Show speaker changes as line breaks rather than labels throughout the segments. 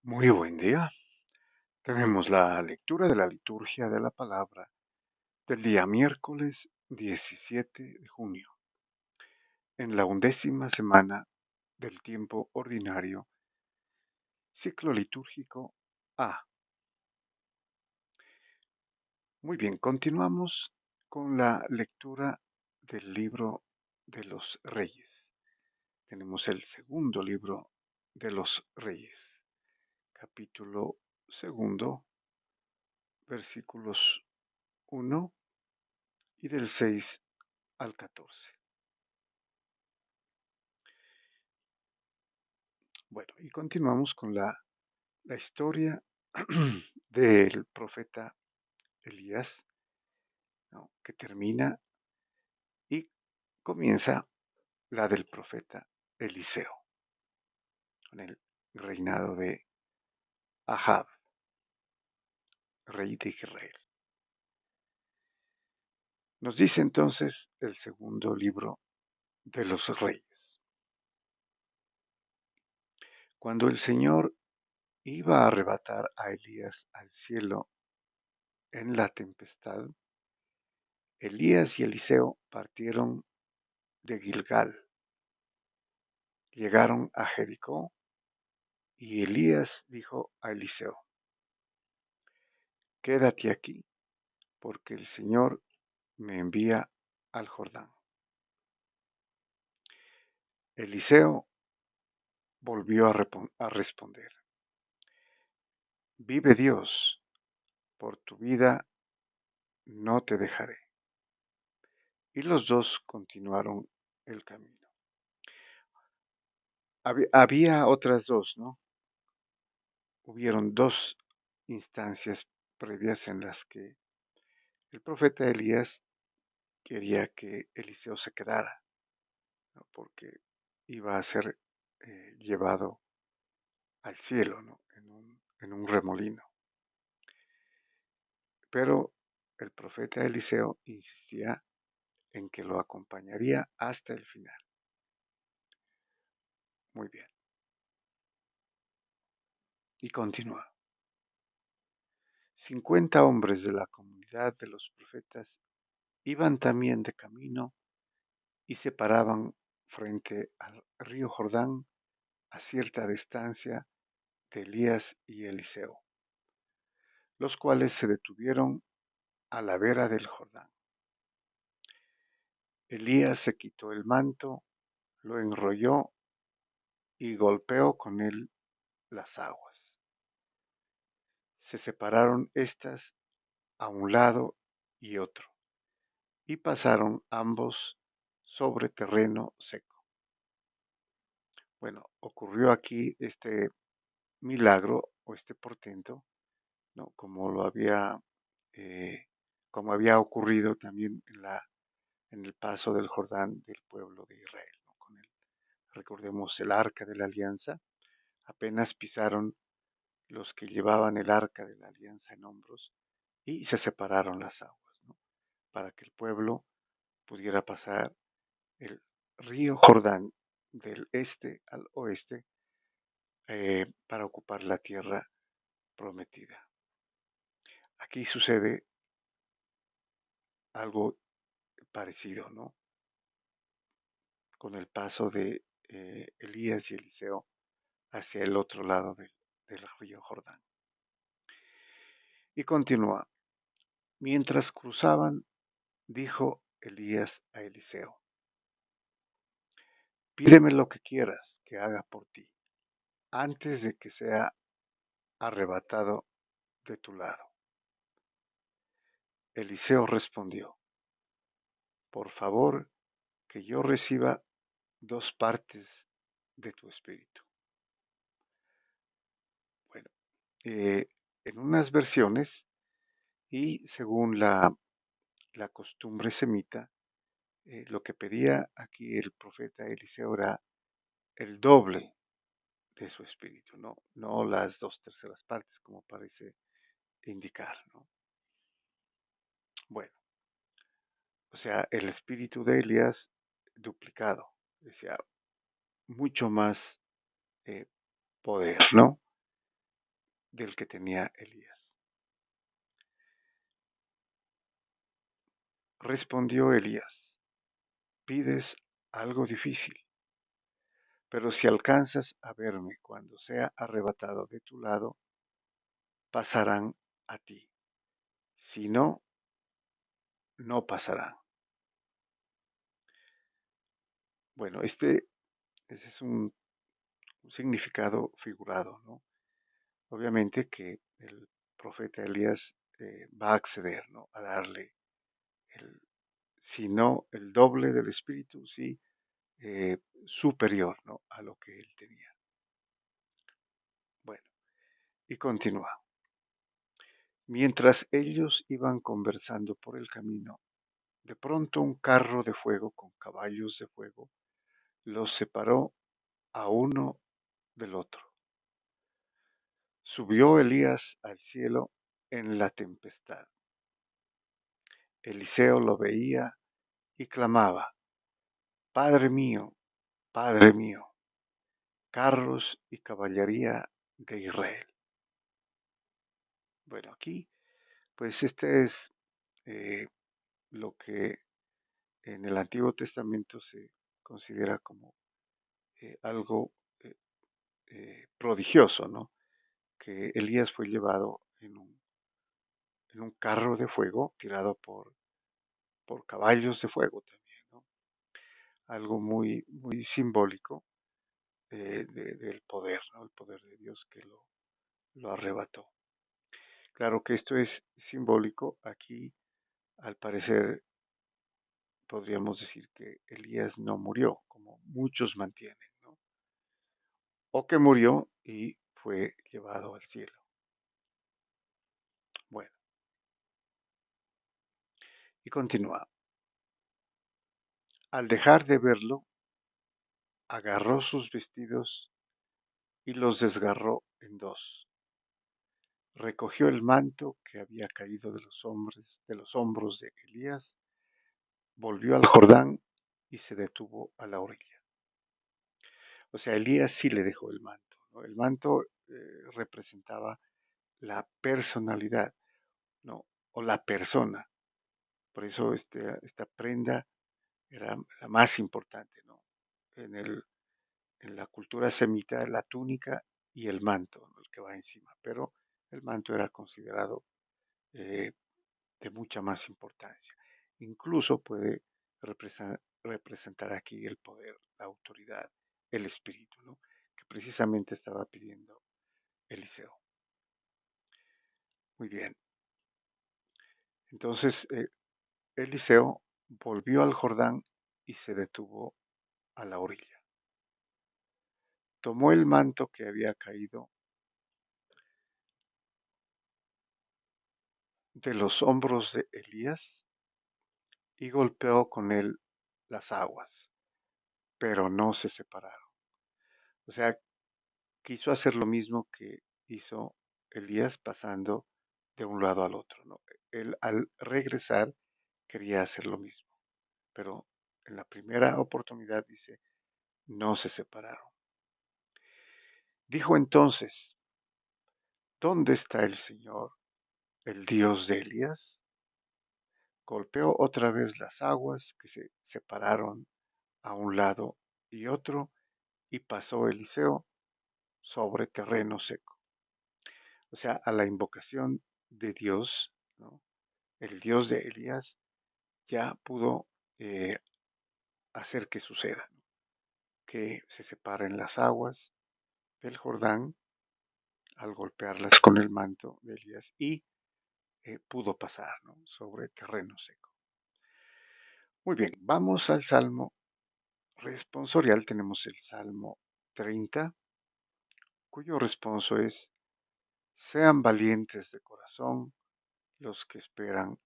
Muy buen día. Tenemos la lectura de la liturgia de la palabra del día miércoles 17 de junio, en la 11ª semana del tiempo ordinario, ciclo litúrgico A. Muy bien, continuamos con la lectura del libro de los Reyes. Tenemos el segundo libro de los Reyes, capítulo segundo, versículos 1 y del 6 al 14. Bueno, y continuamos con la historia del profeta Elías, ¿no? Que termina y comienza la del profeta Eliseo, con el reinado de Ahab, rey de Israel. Nos dice entonces el segundo libro de los reyes. Cuando el Señor iba a arrebatar a Elías al cielo en la tempestad, Elías y Eliseo partieron de Gilgal. Llegaron a Jericó y Elías dijo a Eliseo: Quédate aquí, porque el Señor me envía al Jordán. Eliseo volvió a responder: Vive Dios, por tu vida no te dejaré. Y los dos continuaron el camino. Había otras dos, ¿no? Hubieron dos instancias previas en las que el profeta Elías quería que Eliseo se quedara, ¿no? Porque iba a ser llevado al cielo, ¿no? En un remolino. Pero el profeta Eliseo insistía en que lo acompañaría hasta el final. Muy bien. Y continúa. 50 hombres de la comunidad de los profetas iban también de camino y se paraban frente al río Jordán a cierta distancia de Elías y Eliseo, los cuales se detuvieron a la vera del Jordán. Elías se quitó el manto, lo enrolló y golpeó con él las aguas. Se separaron éstas a un lado y otro, y pasaron ambos sobre terreno seco. Bueno, ocurrió aquí este milagro o este portento, ¿no? Eh, como había ocurrido también en el paso del Jordán del pueblo de Israel, ¿no? Recordemos el arca de la alianza, apenas pisaron los que llevaban el arca de la alianza en hombros y se separaron las aguas, ¿no? Para que el pueblo pudiera pasar el río Jordán del este al oeste para ocupar la tierra prometida. Aquí sucede algo parecido, ¿no? Con el paso de Elías y Eliseo hacia el otro lado del río Jordán. Y continúa. Mientras cruzaban, dijo Elías a Eliseo: Pídeme lo que quieras que haga por ti, antes de que sea arrebatado de tu lado. Eliseo respondió: Por favor, que yo reciba 2 partes de tu espíritu. Bueno, en unas versiones y según la costumbre semita, lo que pedía aquí el profeta Eliseo era el doble de su espíritu, no las 2/3 partes como parece indicar, ¿no? Bueno, o sea, el espíritu de Elías duplicado, decía, mucho más eh, poder, ¿no? del que tenía Elías. Respondió Elías: pides algo difícil, pero si alcanzas a verme cuando sea arrebatado de tu lado, pasarán a ti. Si no, no pasarán. Bueno, ese es un significado figurado, ¿no? Obviamente que el profeta Elías va a acceder, ¿no? A darle, el, si no el doble del espíritu, sí, superior, ¿no? A lo que él tenía. Bueno, y continúa. Mientras ellos iban conversando por el camino, de pronto un carro de fuego con caballos de fuego los separó a uno del otro. Subió Elías al cielo en la tempestad. Eliseo lo veía y clamaba: Padre mío, carros y caballería de Israel. Bueno, aquí, pues este es eh, lo que en el Antiguo Testamento se considera como algo prodigioso, ¿no? Que Elías fue llevado en un carro de fuego tirado por caballos de fuego también, ¿no? Algo muy, muy simbólico del poder, ¿no? El poder de Dios que lo arrebató. Claro que esto es simbólico. Aquí, al parecer, podríamos decir que Elías no murió, como muchos mantienen, ¿no? O que murió y fue llevado al cielo. Bueno, y continúa. Al dejar de verlo, agarró sus vestidos y los desgarró en dos. Recogió el manto que había caído de los hombros de Elías, volvió al Jordán y se detuvo a la orilla. O sea, Elías sí le dejó el manto, ¿no? El manto representaba la personalidad, ¿no? O la persona. Por eso esta prenda era la más importante, ¿no? En, el, en la cultura semita, la túnica y el manto, ¿no? El que va encima. Pero el manto era considerado eh, de mucha más importancia. Incluso puede representar aquí el poder, la autoridad, el espíritu, ¿no? Que precisamente estaba pidiendo Eliseo. Muy bien. Entonces, Eliseo volvió al Jordán y se detuvo a la orilla. Tomó el manto que había caído de los hombros de Elías y golpeó con él las aguas, pero no se separaron. O sea, quiso hacer lo mismo que hizo Elías pasando de un lado al otro, ¿no? Él al regresar quería hacer lo mismo, pero en la primera oportunidad dice, no se separaron. Dijo entonces, ¿dónde está el Señor, el Dios de Elías? Golpeó otra vez las aguas que se separaron a un lado y otro y pasó Eliseo sobre terreno seco. O sea, a la invocación de Dios, ¿no? El Dios de Elías ya pudo eh, hacer que suceda, ¿no? Que se separen las aguas del Jordán al golpearlas con el manto de Elías y pudo pasar, ¿no? Sobre terreno seco. Muy bien, vamos al Salmo responsorial. Tenemos el Salmo 30, cuyo responso es: sean valientes de corazón los que esperan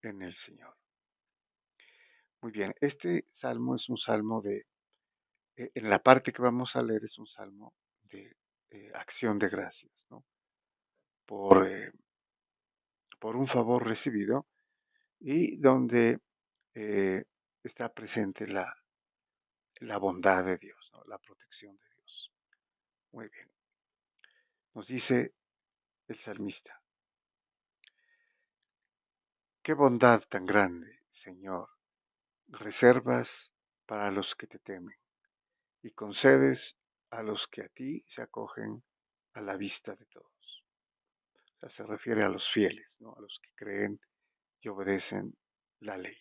en el Señor. Muy bien, este salmo es un salmo en la parte que vamos a leer es un salmo de acción de gracias, ¿no? Por, por un favor recibido y donde eh, está presente la bondad de Dios, ¿no? La protección de Dios. Muy bien. Nos dice, el salmista. Qué bondad tan grande, Señor, reservas para los que te temen y concedes a los que a ti se acogen a la vista de todos. O sea, se refiere a los fieles, ¿no? A los que creen y obedecen la ley.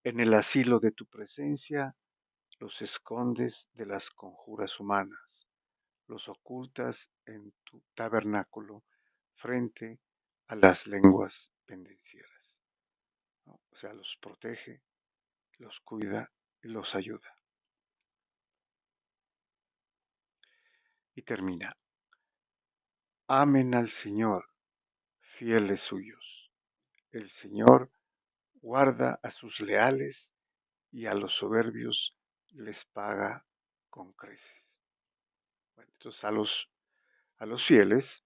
En el asilo de tu presencia los escondes de las conjuras humanas, los ocultas en tu tabernáculo frente a las lenguas pendencieras, ¿no? O sea, los protege, los cuida y los ayuda. Y termina, amen al Señor, fieles suyos. El Señor guarda a sus leales y a los soberbios les paga con creces. Bueno, entonces a los fieles,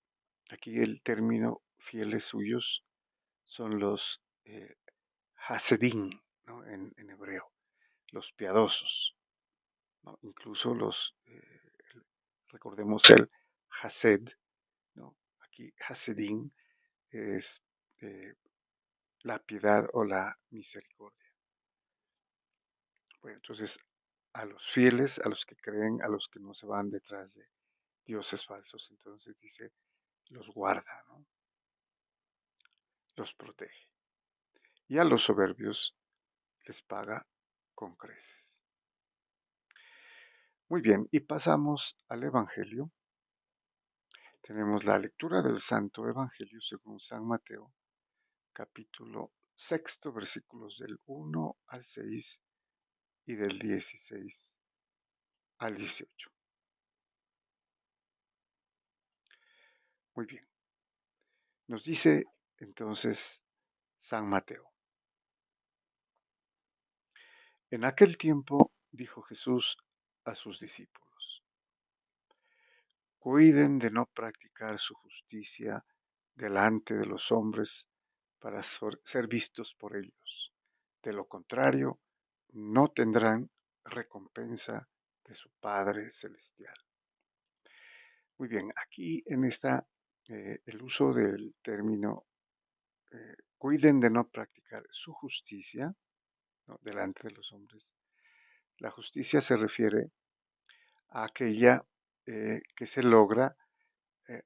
aquí el término fieles suyos son los Hasedim, ¿no? En hebreo, los piadosos, ¿no? Incluso recordemos el Hased, ¿no? Aquí Hasedim es eh, la piedad o la misericordia. Bueno, entonces a los fieles, a los que creen, a los que no se van detrás de dioses falsos, entonces dice, los guarda, ¿no? Los protege. Y a los soberbios les paga con creces. Muy bien, y pasamos al Evangelio. Tenemos la lectura del Santo Evangelio según San Mateo, capítulo sexto, versículos del 1 al 6 y del 16 al 18. Muy bien, nos dice entonces San Mateo. En aquel tiempo dijo Jesús a sus discípulos, cuiden de no practicar su justicia delante de los hombres para ser vistos por ellos. De lo contrario, no tendrán recompensa de su Padre Celestial. Muy bien, aquí en el uso del término, cuiden de no practicar su justicia, ¿no? Delante de los hombres. La justicia se refiere a aquella que se logra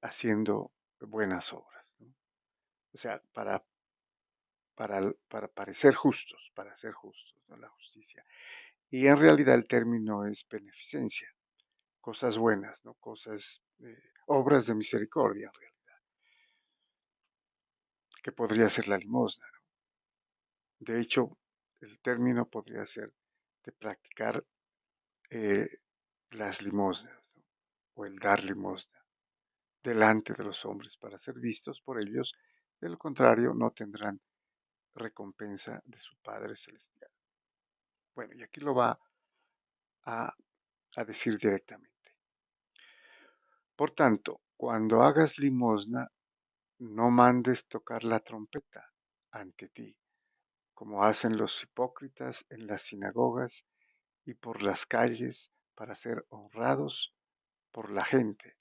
haciendo buenas obras, ¿no? O sea, para parecer justos, para ser justos, ¿no? La justicia. Y en realidad el término es beneficencia, cosas buenas, ¿no? Cosas, obras de misericordia en realidad, que podría ser la limosna, ¿no? De hecho, el término podría ser de practicar eh, las limosnas, ¿no? O el dar limosna delante de los hombres para ser vistos por ellos, de lo contrario no tendrán recompensa de su Padre Celestial. Bueno, y aquí lo va a, a decir directamente. Por tanto, cuando hagas limosna, no mandes tocar la trompeta ante ti, como hacen los hipócritas en las sinagogas y por las calles para ser honrados por la gente.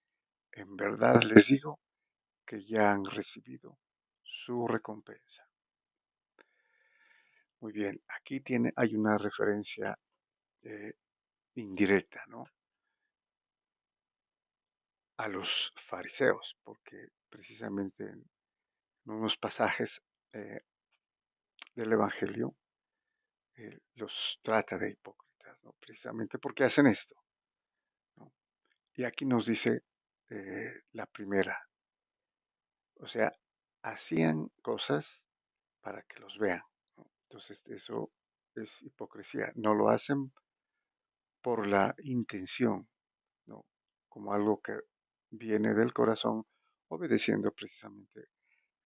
En verdad les digo que ya han recibido su recompensa. Muy bien, aquí hay una referencia eh, indirecta, ¿no? A los fariseos, porque precisamente en unos pasajes eh, del Evangelio los trata de hipócritas, ¿no? Precisamente porque hacen esto, ¿no? Y aquí nos dice la primera, o sea, hacían cosas para que los vean, ¿no? Entonces eso es hipocresía, no lo hacen por la intención, ¿no? Como algo que viene del corazón, obedeciendo precisamente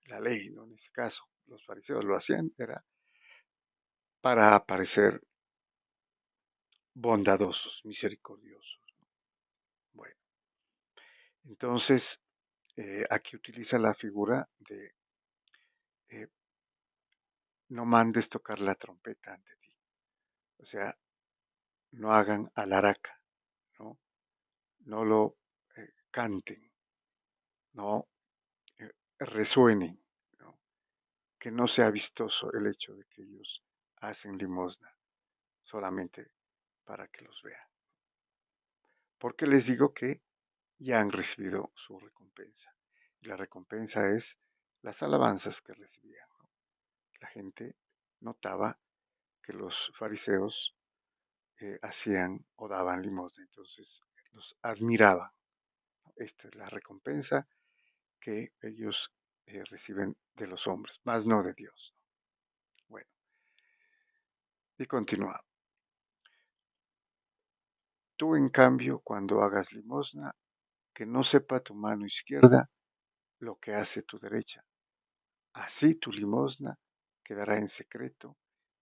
la ley, ¿no? En ese caso, los fariseos lo hacían, era para parecer bondadosos, misericordiosos. Bueno, entonces aquí utiliza la figura de eh, no mandes tocar la trompeta ante ti. O sea, no hagan alaraca, ¿no? No lo canten, no resuenen, ¿no? Que no sea vistoso el hecho de que ellos hacen limosna solamente para que los vean. Porque les digo que ya han recibido su recompensa. Y la recompensa es las alabanzas que recibían, ¿no? La gente notaba que los fariseos hacían o daban limosna, entonces los admiraban. Esta es la recompensa que ellos reciben de los hombres, más no de Dios. Bueno, y continúa. Tú, en cambio, cuando hagas limosna, que no sepa tu mano izquierda lo que hace tu derecha. Así tu limosna quedará en secreto,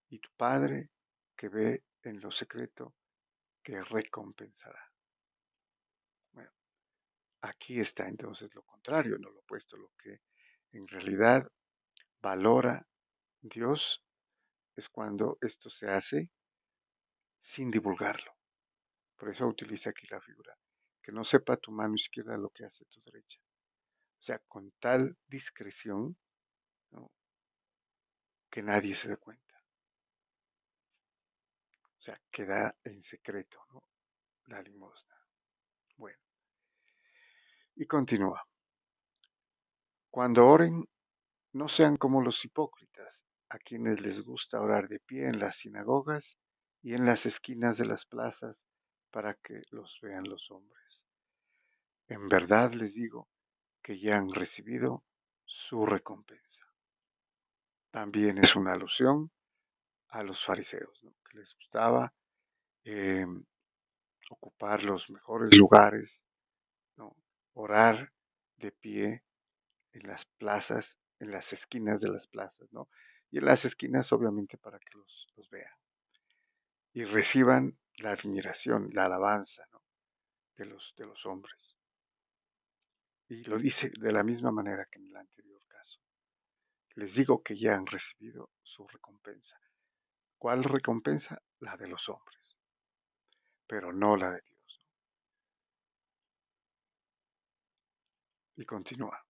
y tu Padre, que ve en lo secreto, te recompensará. Bueno, aquí está entonces lo contrario, no lo opuesto, lo que en realidad valora Dios es cuando esto se hace sin divulgarlo. Por eso utiliza aquí la figura. Que no sepa tu mano izquierda lo que hace tu derecha. O sea, con tal discreción, ¿no? Que nadie se dé cuenta. O sea, queda en secreto, ¿no? La limosna. Bueno, y continúa. Cuando oren, no sean como los hipócritas, a quienes les gusta orar de pie en las sinagogas y en las esquinas de las plazas para que los vean los hombres. En verdad les digo que ya han recibido su recompensa. También es una alusión a los fariseos, ¿no? Que les gustaba eh, ocupar los mejores lugares, ¿no? Orar de pie en las plazas, en las esquinas de las plazas, ¿no? Y en las esquinas, obviamente, para que los vean y reciban la admiración, la alabanza, ¿no? De los hombres. Y lo dice de la misma manera que en el anterior caso. Les digo que ya han recibido su recompensa. ¿Cuál recompensa? La de los hombres, pero no la de Dios. Y continúa.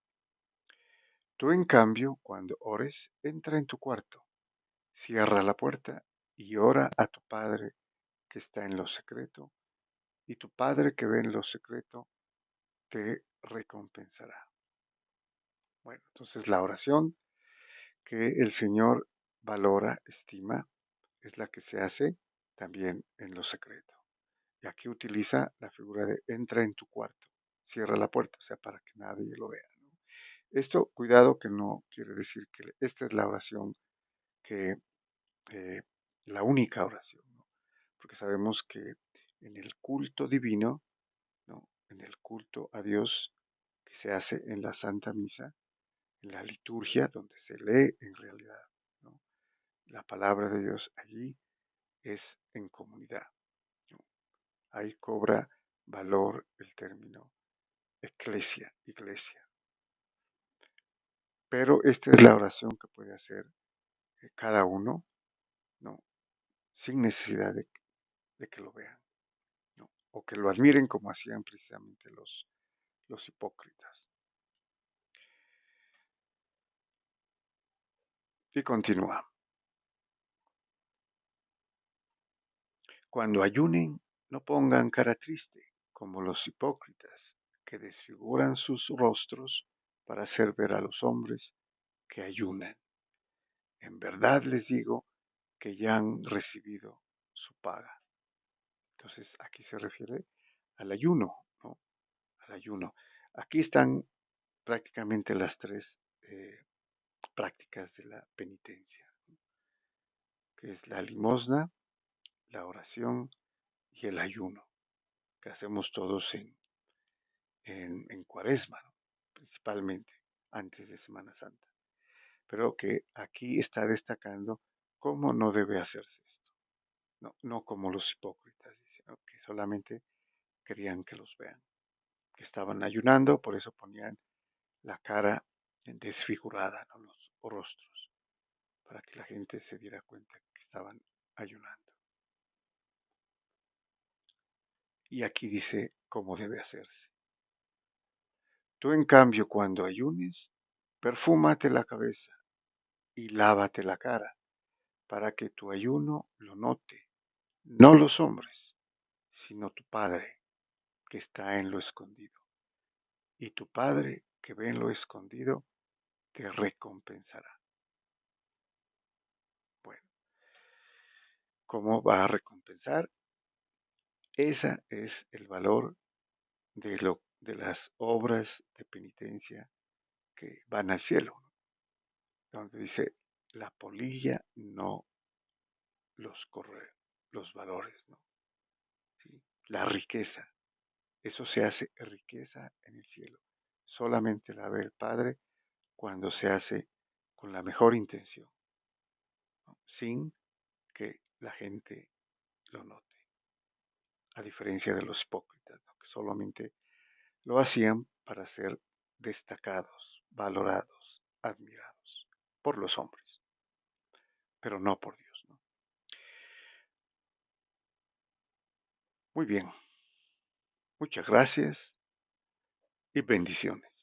Tú, en cambio, cuando ores, entra en tu cuarto, cierra la puerta y ora a tu Padre que está en lo secreto, y tu Padre que ve en lo secreto te recompensará. Bueno, entonces la oración que el Señor valora, estima, es la que se hace también en lo secreto. Y aquí utiliza la figura de entra en tu cuarto, cierra la puerta, o sea, para que nadie lo vea, ¿no? Esto, cuidado, que no quiere decir que esta es la oración que, eh, la única oración, ¿no? Porque sabemos que en el culto divino, ¿no? En el culto a Dios que se hace en la Santa Misa, en la liturgia, donde se lee en realidad, ¿no? La palabra de Dios allí es en comunidad, ¿no? Ahí cobra valor el término eclesia, iglesia. Pero esta es la oración que puede hacer cada uno, ¿no? Sin necesidad de que lo vean, ¿no? O que lo admiren como hacían precisamente los hipócritas. Y continúa. Cuando ayunen, no pongan cara triste, como los hipócritas, que desfiguran sus rostros para hacer ver a los hombres que ayunan. En verdad les digo que ya han recibido su paga. Entonces, aquí se refiere al ayuno, ¿no? Al ayuno. Aquí están prácticamente las tres prácticas de la penitencia, ¿no? Que es la limosna, la oración y el ayuno, que hacemos todos en Cuaresma, ¿no? Principalmente antes de Semana Santa. Pero que aquí está destacando cómo no debe hacerse esto. No, no como los hipócritas, dice, ¿no? Que solamente querían que los vean, que estaban ayunando, por eso ponían la cara desfigurada, ¿no? Los rostros, para que la gente se diera cuenta que estaban ayunando. Y aquí dice cómo debe hacerse. Tú, en cambio, cuando ayunes, perfúmate la cabeza y lávate la cara, para que tu ayuno lo note, no los hombres, sino tu Padre que está en lo escondido. Y tu Padre que ve en lo escondido te recompensará. Bueno, ¿cómo va a recompensar? Ese es el valor de las obras de penitencia que van al cielo, ¿no? Donde dice, la polilla no los corre, los valores, ¿no? ¿Sí? La riqueza, eso se hace riqueza en el cielo. Solamente la ve el Padre cuando se hace con la mejor intención, ¿no? Sin que la gente lo note, a diferencia de los hipócritas, ¿no? Que solamente lo hacían para ser destacados, valorados, admirados por los hombres, pero no por Dios, ¿no? Muy bien, muchas gracias y bendiciones.